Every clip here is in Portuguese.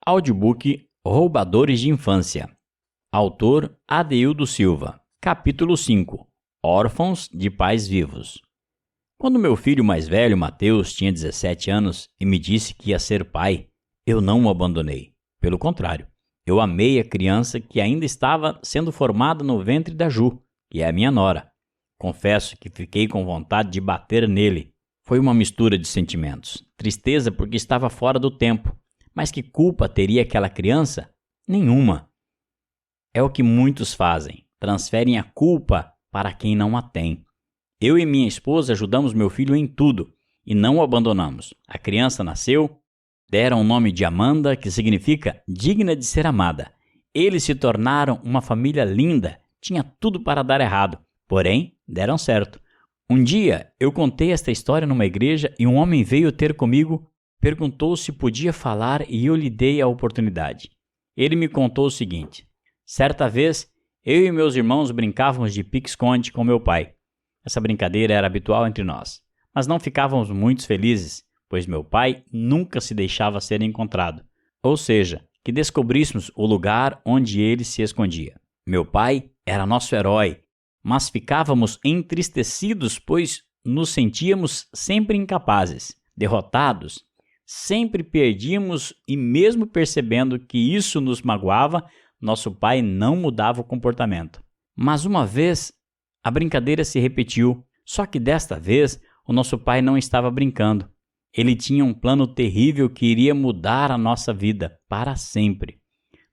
Audiobook Roubadores de Infância. Autor Adeildo Silva. Capítulo 5. Órfãos de pais vivos. Quando meu filho mais velho, Mateus, tinha 17 anos e me disse que ia ser pai, eu não o abandonei. Pelo contrário, eu amei a criança que ainda estava sendo formada no ventre da Ju, que é a minha nora. Confesso que fiquei com vontade de bater nele. Foi uma mistura de sentimentos. Tristeza porque estava fora do tempo. Mas que culpa teria aquela criança? Nenhuma. É o que muitos fazem. Transferem a culpa para quem não a tem. Eu e minha esposa ajudamos meu filho em tudo e não o abandonamos. A criança nasceu, deram o nome de Amanda, que significa digna de ser amada. Eles se tornaram uma família linda. Tinha tudo para dar errado, porém deram certo. Um dia eu contei esta história numa igreja e um homem veio ter comigo, perguntou se podia falar e eu lhe dei a oportunidade. Ele me contou o seguinte: certa vez, eu e meus irmãos brincávamos de pique-esconde com meu pai. Essa brincadeira era habitual entre nós, mas não ficávamos muito felizes, pois meu pai nunca se deixava ser encontrado, ou seja, que descobríssemos o lugar onde ele se escondia. Meu pai era nosso herói, mas ficávamos entristecidos, pois nos sentíamos sempre incapazes, derrotados. Sempre perdíamos e mesmo percebendo que isso nos magoava, nosso pai não mudava o comportamento. Mas uma vez, a brincadeira se repetiu, só que desta vez o nosso pai não estava brincando. Ele tinha um plano terrível que iria mudar a nossa vida para sempre.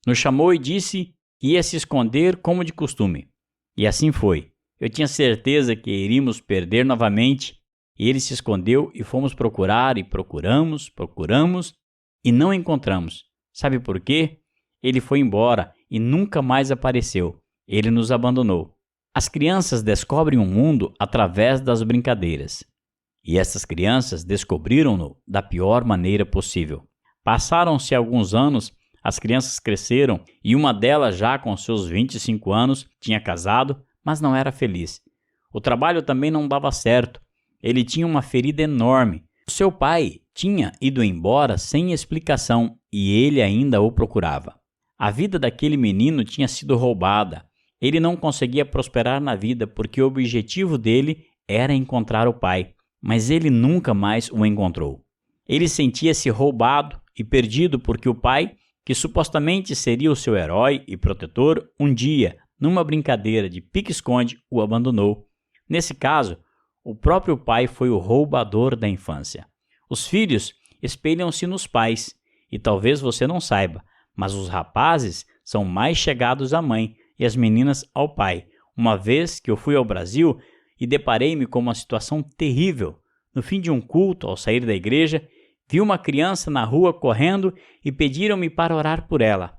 Nos chamou e disse que ia se esconder como de costume. E assim foi. Eu tinha certeza que iríamos perder novamente. Ele se escondeu e fomos procurar e procuramos e não encontramos. Sabe por quê? Ele foi embora e nunca mais apareceu. Ele nos abandonou. As crianças descobrem o mundo através das brincadeiras. E essas crianças descobriram-no da pior maneira possível. Passaram-se alguns anos, as crianças cresceram e uma delas, já com seus 25 anos, tinha casado, mas não era feliz. O trabalho também não dava certo. Ele tinha uma ferida enorme. O seu pai tinha ido embora sem explicação e ele ainda o procurava. A vida daquele menino tinha sido roubada. Ele não conseguia prosperar na vida porque o objetivo dele era encontrar o pai, mas ele nunca mais o encontrou. Ele sentia-se roubado e perdido porque o pai, que supostamente seria o seu herói e protetor, um dia, numa brincadeira de pique-esconde, o abandonou. Nesse caso, o próprio pai foi o roubador da infância. Os filhos espelham-se nos pais, e talvez você não saiba, mas os rapazes são mais chegados à mãe e as meninas ao pai. Uma vez que eu fui ao Brasil e deparei-me com uma situação terrível. No fim de um culto, ao sair da igreja, vi uma criança na rua correndo e pediram-me para orar por ela.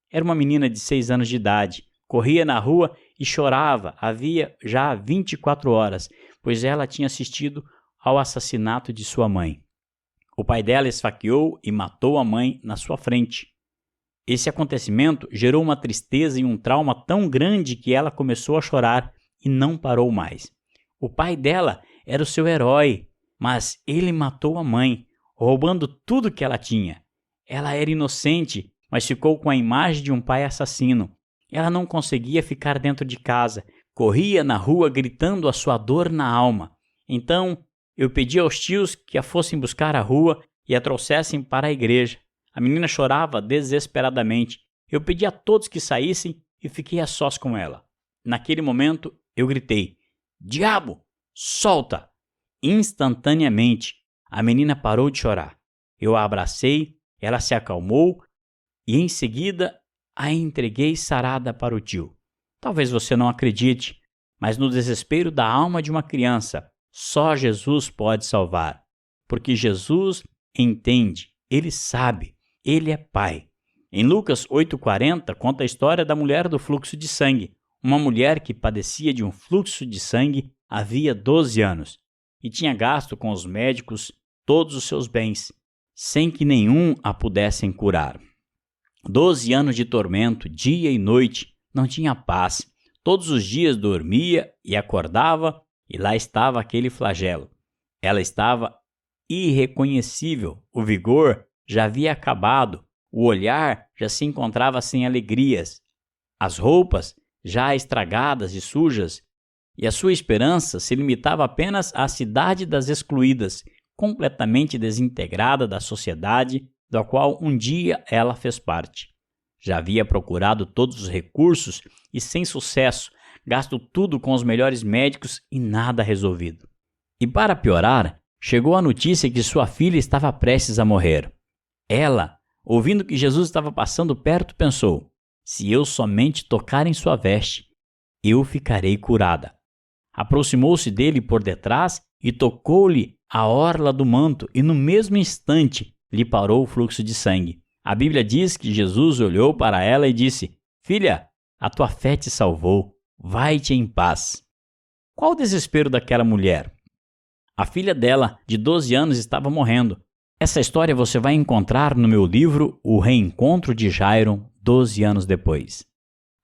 Era uma menina de 6 anos de idade. Corria na rua e chorava havia já 24 horas, pois ela tinha assistido ao assassinato de sua mãe. O pai dela esfaqueou e matou a mãe na sua frente. Esse acontecimento gerou uma tristeza e um trauma tão grande que ela começou a chorar e não parou mais. O pai dela era o seu herói, mas ele matou a mãe, roubando tudo que ela tinha. Ela era inocente, mas ficou com a imagem de um pai assassino. Ela não conseguia ficar dentro de casa, corria na rua gritando a sua dor na alma. Então, eu pedi aos tios que a fossem buscar à rua e a trouxessem para a igreja. A menina chorava desesperadamente. Eu pedi a todos que saíssem e fiquei a sós com ela. Naquele momento, eu gritei: "Diabo, solta!" Instantaneamente, a menina parou de chorar. Eu a abracei, ela se acalmou e em seguida a entreguei sarada para o tio. Talvez você não acredite, mas no desespero da alma de uma criança, só Jesus pode salvar. Porque Jesus entende, Ele sabe, Ele é Pai. Em Lucas 8,40 conta a história da mulher do fluxo de sangue. Uma mulher que padecia de um fluxo de sangue havia 12 anos e tinha gasto com os médicos todos os seus bens, sem que nenhum a pudessem curar. 12 anos de tormento, dia e noite, não tinha paz. Todos os dias dormia e acordava e lá estava aquele flagelo. Ela estava irreconhecível, o vigor já havia acabado, O olhar já se encontrava sem alegrias, as roupas já estragadas e sujas, e a sua esperança se limitava apenas à cidade das excluídas, completamente desintegrada da sociedade da qual um dia ela fez parte. Já havia procurado todos os recursos e, sem sucesso, gasto tudo com os melhores médicos e nada resolvido. E para piorar, chegou a notícia que sua filha estava prestes a morrer. Ela, ouvindo que Jesus estava passando perto, pensou: se eu somente tocar em sua veste, eu ficarei curada. Aproximou-se dele por detrás e tocou-lhe a orla do manto, e no mesmo instante lhe parou o fluxo de sangue. A Bíblia diz que Jesus olhou para ela e disse: filha, a tua fé te salvou, vai-te em paz. Qual o desespero daquela mulher? A filha dela, de 12 anos, estava morrendo. Essa história você vai encontrar no meu livro O Reencontro de Jairo, 12 anos depois.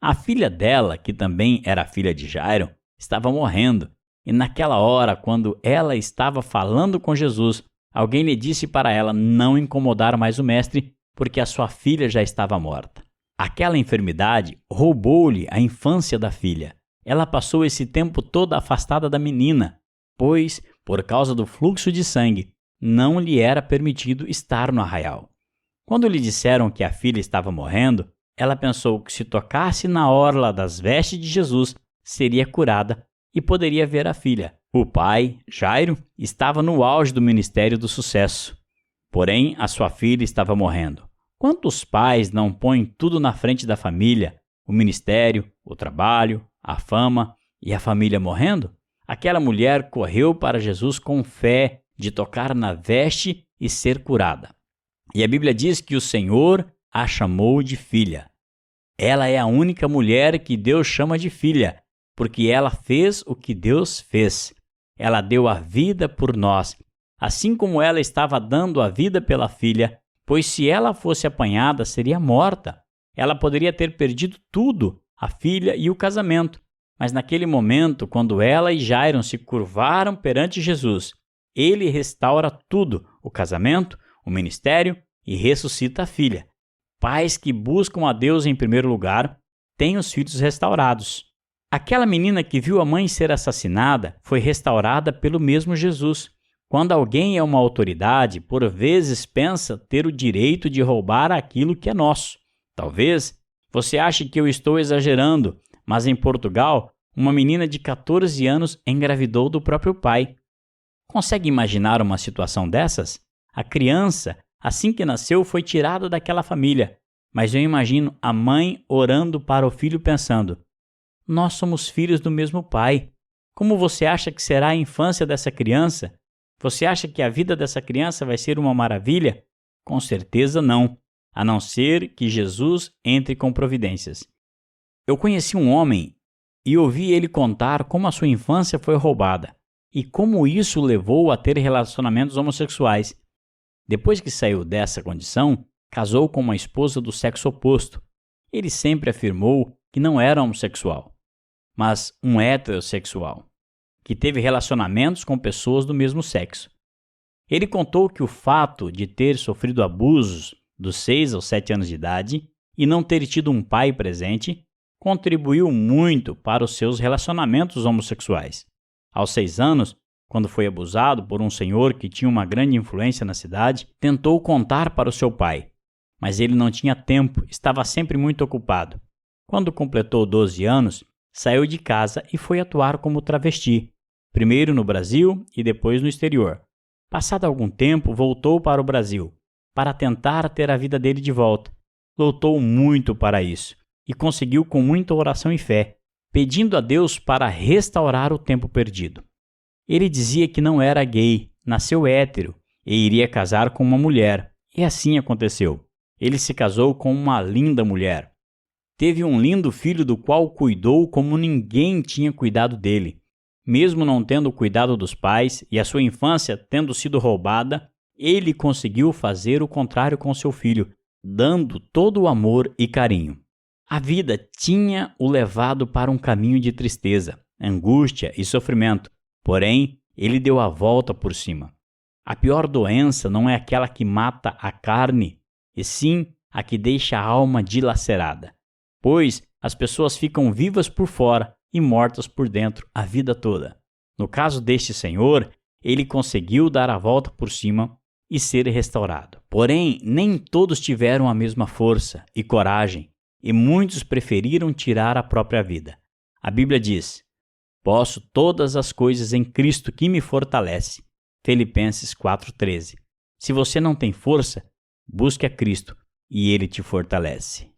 A filha dela, que também era filha de Jairo, estava morrendo. E naquela hora, quando ela estava falando com Jesus, alguém lhe disse para ela não incomodar mais o mestre, porque a sua filha já estava morta. Aquela enfermidade roubou-lhe a infância da filha. Ela passou esse tempo todo afastada da menina, pois, por causa do fluxo de sangue, não lhe era permitido estar no arraial. Quando lhe disseram que a filha estava morrendo, ela pensou que se tocasse na orla das vestes de Jesus, seria curada e poderia ver a filha. O pai, Jairo, estava no auge do ministério do sucesso. Porém, a sua filha estava morrendo. Quantos pais não põem tudo na frente da família, o ministério, o trabalho, a fama e a família morrendo? Aquela mulher correu para Jesus com fé de tocar na veste e ser curada. E a Bíblia diz que o Senhor a chamou de filha. Ela é a única mulher que Deus chama de filha, porque ela fez o que Deus fez. Ela deu a vida por nós, assim como ela estava dando a vida pela filha, pois se ela fosse apanhada, seria morta. Ela poderia ter perdido tudo, a filha e o casamento. Mas naquele momento, quando ela e Jairo se curvaram perante Jesus, ele restaura tudo, o casamento, o ministério, e ressuscita a filha. Pais que buscam a Deus em primeiro lugar têm os filhos restaurados. Aquela menina que viu a mãe ser assassinada foi restaurada pelo mesmo Jesus. Quando alguém é uma autoridade, por vezes pensa ter o direito de roubar aquilo que é nosso. Talvez você ache que eu estou exagerando, mas em Portugal, uma menina de 14 anos engravidou do próprio pai. Consegue imaginar uma situação dessas? A criança, assim que nasceu, foi tirada daquela família. Mas eu imagino a mãe orando para o filho pensando: nós somos filhos do mesmo pai. Como você acha que será a infância dessa criança? Você acha que a vida dessa criança vai ser uma maravilha? Com certeza não, a não ser que Jesus entre com providências. Eu conheci um homem e ouvi ele contar como a sua infância foi roubada e como isso o levou a ter relacionamentos homossexuais. Depois que saiu dessa condição, casou com uma esposa do sexo oposto. Ele sempre afirmou que não era homossexual, mas um heterossexual, que teve relacionamentos com pessoas do mesmo sexo. Ele contou que o fato de ter sofrido abusos dos 6 aos 7 anos de idade e não ter tido um pai presente contribuiu muito para os seus relacionamentos homossexuais. Aos 6 anos, quando foi abusado por um senhor que tinha uma grande influência na cidade, tentou contar para o seu pai, mas ele não tinha tempo, estava sempre muito ocupado. Quando completou 12 anos, saiu de casa e foi atuar como travesti, primeiro no Brasil e depois no exterior. Passado algum tempo, voltou para o Brasil, para tentar ter a vida dele de volta. Lutou muito para isso e conseguiu com muita oração e fé, pedindo a Deus para restaurar o tempo perdido. Ele dizia que não era gay, nasceu hétero e iria casar com uma mulher, e assim aconteceu. Ele se casou com uma linda mulher. Teve um lindo filho do qual cuidou como ninguém tinha cuidado dele. Mesmo não tendo cuidado dos pais e a sua infância tendo sido roubada, ele conseguiu fazer o contrário com seu filho, dando todo o amor e carinho. A vida tinha o levado para um caminho de tristeza, angústia e sofrimento, porém, ele deu a volta por cima. A pior doença não é aquela que mata a carne, e sim a que deixa a alma dilacerada, pois as pessoas ficam vivas por fora e mortas por dentro a vida toda. No caso deste senhor, ele conseguiu dar a volta por cima e ser restaurado. Porém, nem todos tiveram a mesma força e coragem, e muitos preferiram tirar a própria vida. A Bíblia diz: posso todas as coisas em Cristo que me fortalece. Filipenses 4,13. Se você não tem força, busque a Cristo e Ele te fortalece.